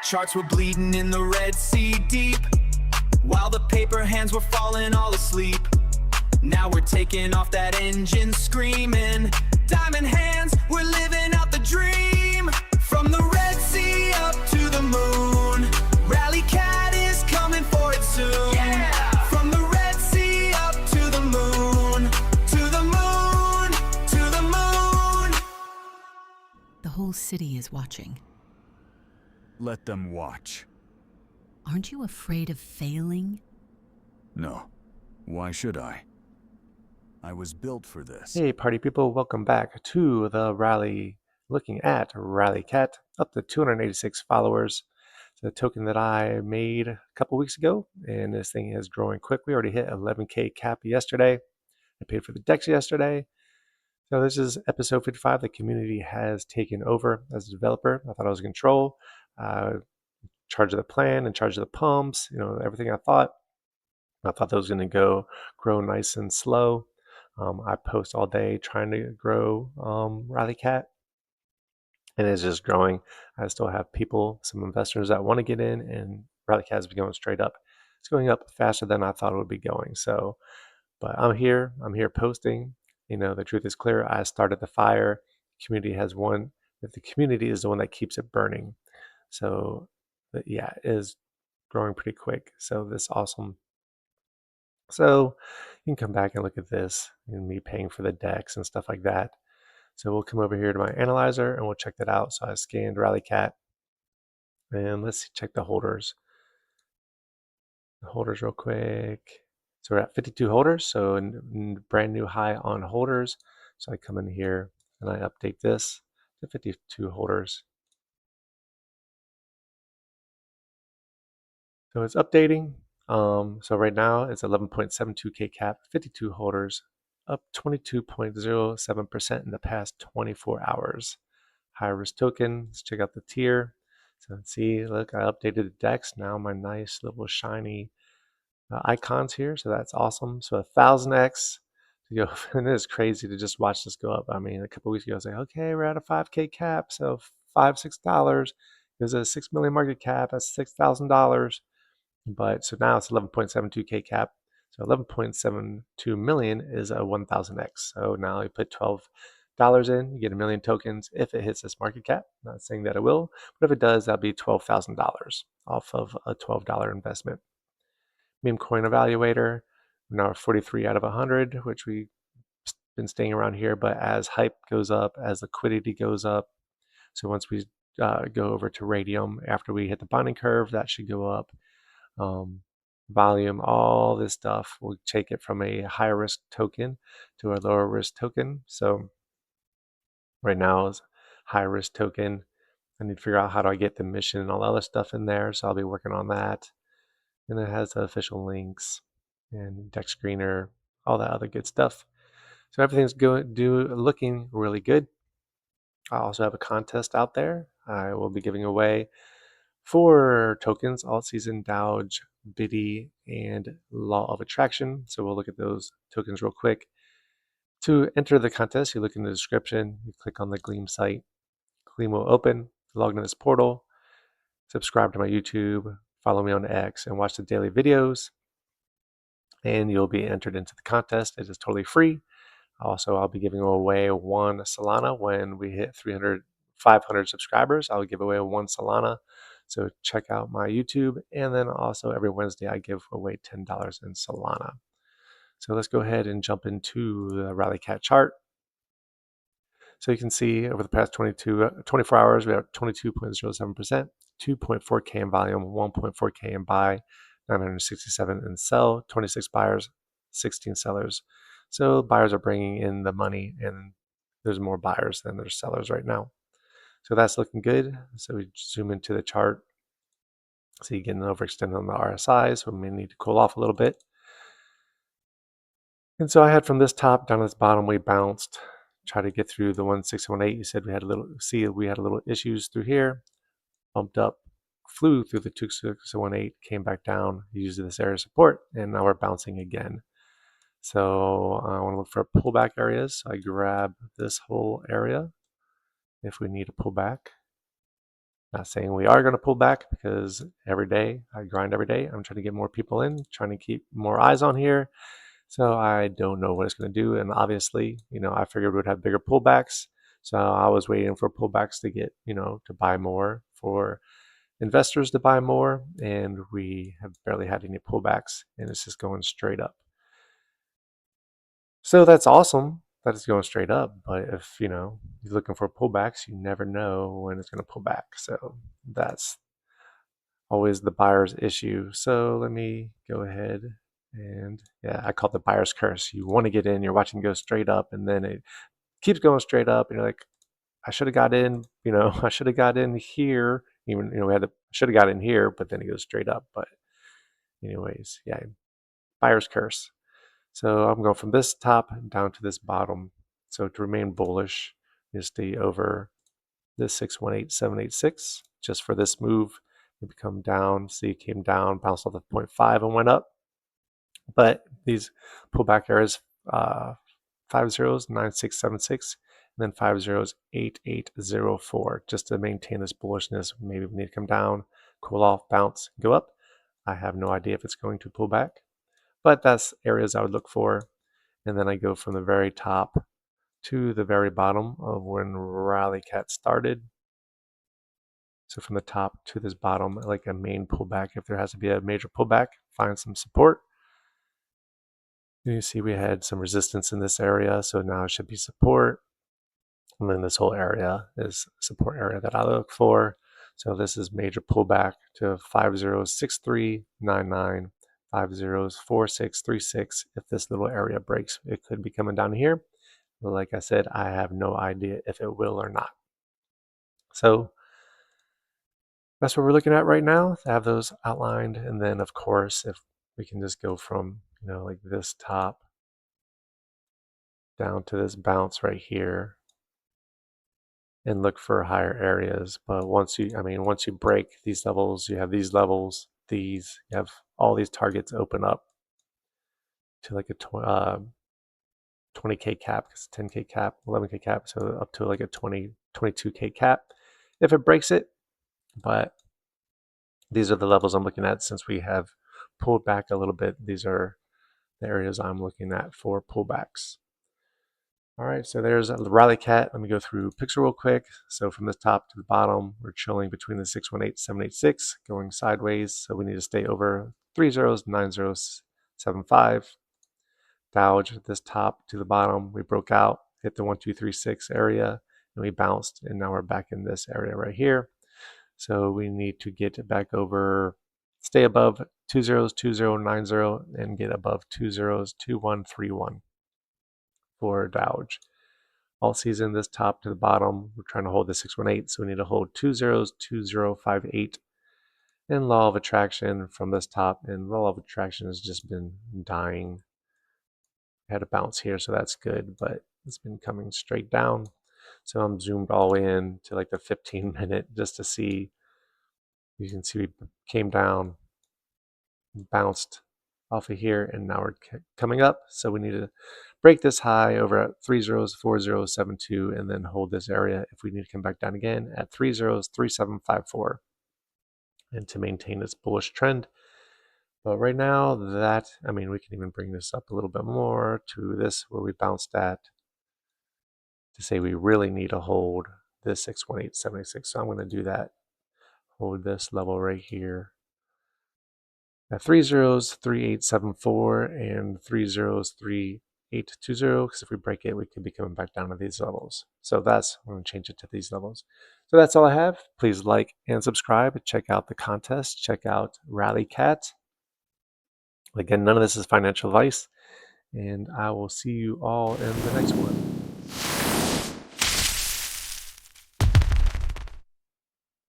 Charts were bleeding in the Red Sea deep, while the paper hands were falling all asleep. Now we're taking off that engine screaming. Diamond hands, we're living out the dream. From the Red Sea up to the moon, Rally Cat is coming for it soon. Yeah! From the Red Sea up to the moon, to the moon, to the moon. The whole city is watching. Let them watch. Aren't you afraid of failing? No. Why should I? I was built for this. Hey party people, welcome back to the rally, looking at Rally Cat, up to 286 followers. It's a token that I made a couple weeks ago, and this thing is growing quick. We already hit 11k cap yesterday. I paid for the DEX yesterday. So this is episode 55. The community has taken over as a developer. I thought I was in control, charge of the plan, in charge of the pumps, everything I thought. I thought that was going to grow nice and slow. I post all day trying to grow Rally Cat, and it's just growing. I still have people, some investors that want to get in, and Rally Cat has been going straight up. It's going up faster than I thought it would be going. So, but I'm here posting. The truth is clear. I started the fire. The community has won. But the community is the one that keeps it burning. So, yeah, it is growing pretty quick. So this awesome. So you can come back and look at this and me paying for the DEX and stuff like that. So we'll come over here to my analyzer and we'll check that out. So I scanned Rally Cat, and let's check the holders. The holders real quick. So we're at 52 holders, so a brand new high on holders. So I come in here and I update this to 52 holders. So it's updating. So right now it's 11.72k cap, 52 holders, up 22.07% in the past 24 hours. High risk token. Let's check out the tier. So let's see, look, I updated the DEX. Now my nice little shiny icons here. So that's awesome. So 1000x to go. And it is crazy to just watch this go up. I mean, a couple weeks ago, I was like, okay, we're at a 5k cap. So $6. It was a 6 million market cap. That's $6,000. But so now it's 11.72k cap. So 11.72 million is a 1000x. So now you put $12 in, you get a million tokens if it hits this market cap. I'm not saying that it will, but if it does, that'll be $12,000 off of a $12 investment. Meme coin evaluator, we're now 43 out of 100, which we've been staying around here. But as hype goes up, as liquidity goes up, so once we go over to radium after we hit the bonding curve, that should go up. Volume, all this stuff, we'll take it from a high risk token to a lower risk token. So right now is high risk token. I need to figure out how do I get the mission and all the other stuff in there. So I'll be working on that. And it has the official links and DEX screener, all that other good stuff. So everything's looking really good. I also have a contest out there. I will be giving away 4 tokens: Alt Season, Dodge, Biddy, and Law of Attraction. So we'll look at those tokens real quick. To enter the contest, you look in the description, you click on the Gleam site. Gleam will open, log into this portal, subscribe to my YouTube, follow me on X, and watch the daily videos. And you'll be entered into the contest. It is totally free. Also, I'll be giving away 1 Solana when we hit 500 subscribers. I'll give away 1 Solana. So check out my YouTube, and then also every Wednesday I give away $10 in Solana. So let's go ahead and jump into the Rally Cat chart. So you can see over the past 24 hours, we have 22.07%, 2.4k in volume, 1.4k in buy, 967 in sell, 26 buyers, 16 sellers. So buyers are bringing in the money, and there's more buyers than there's sellers right now. So that's looking good. So we zoom into the chart. So you get an overextend on the RSI, so we may need to cool off a little bit. And so I had from this top down to this bottom, we bounced, try to get through the 1618. You said we had a little issues through here, bumped up, flew through the 2618, came back down, used this area of support, and now we're bouncing again. So I want to look for pullback areas. So I grab this whole area if we need a pullback. Not saying we are going to pull back, because every day I grind every day. I'm trying to get more people in, trying to keep more eyes on here. So I don't know what it's going to do. And obviously, I figured we'd have bigger pullbacks. So I was waiting for pullbacks to get, to buy more, for investors to buy more. And we have barely had any pullbacks, and it's just going straight up. So that's awesome that it's going straight up. But if, you're looking for pullbacks, you never know when it's going to pull back. So that's always the buyer's issue. So let me go ahead and, yeah, I call it the buyer's curse. You want to get in, you're watching go straight up, and then it keeps going straight up, and you're like, I should have got in, I should have got in here. Even, should have got in here, but then it goes straight up. But anyways, yeah, buyer's curse. So I'm going from this top down to this bottom. So to remain bullish, you stay over this 618786 just for this move. It come down, see, it came down, bounced off the 0.5 and went up. But these pullback areas, 5 zeros, 9676, and then 5 zeros, 8804, just to maintain this bullishness. Maybe we need to come down, cool off, bounce, go up. I have no idea if it's going to pull back, but that's areas I would look for. And then I go from the very top to the very bottom of when Rally Cat started. So from the top to this bottom, like a main pullback, if there has to be a major pullback, find some support. You see we had some resistance in this area, so now it should be support. And then this whole area is support area that I look for. So this is major pullback to 506399, 504636. If this little area breaks, it could be coming down here. But like I said, I have no idea if it will or not. So that's what we're looking at right now. I have those outlined. And then, of course, if we can just go from, like this top down to this bounce right here and look for higher areas. But once you break these levels, you have these levels, you have all these targets open up to like a 20K cap, 10K cap, 11K cap, so up to like a 22K cap if it breaks it. But these are the levels I'm looking at since we have pulled back a little bit. These are the areas I'm looking at for pullbacks. All right, so there's a Rally Cat. Let me go through picture real quick. So from the top to the bottom, we're chilling between the 618, 786, going sideways. So we need to stay over 3 zeros, 9075. Dowge at this top to the bottom. We broke out, hit the 1236 area, and we bounced, and now we're back in this area right here. So we need to get back over, stay above 2 zeros, 2090, and get above 2 zeros, 2131 for Dowge. All season, this top to the bottom, we're trying to hold the 618, so we need to hold 2 zeros, 2058. And law of attraction from this top, and law of attraction has just been dying. I had a bounce here, so that's good, but it's been coming straight down. So I'm zoomed all the way in to like the 15-minute just to see. You can see we came down, bounced off of here, and now we're coming up. So we need to break this high over at 3 zeros, 4072, and then hold this area if we need to come back down again at 3 zeros, 3754, and to maintain this bullish trend. But right now, we can even bring this up a little bit more to this where we bounced at, to say we really need to hold this 61876. So I'm going to do that. Hold this level right here at 3 zeros, 3874, and 3 zeros, 3820. Because if we break it, we could be coming back down to these levels. So I'm going to change it to these levels. So that's all I have. Please like and subscribe. Check out the contest. Check out Rally Cat. Again, none of this is financial advice, and I will see you all in the next one.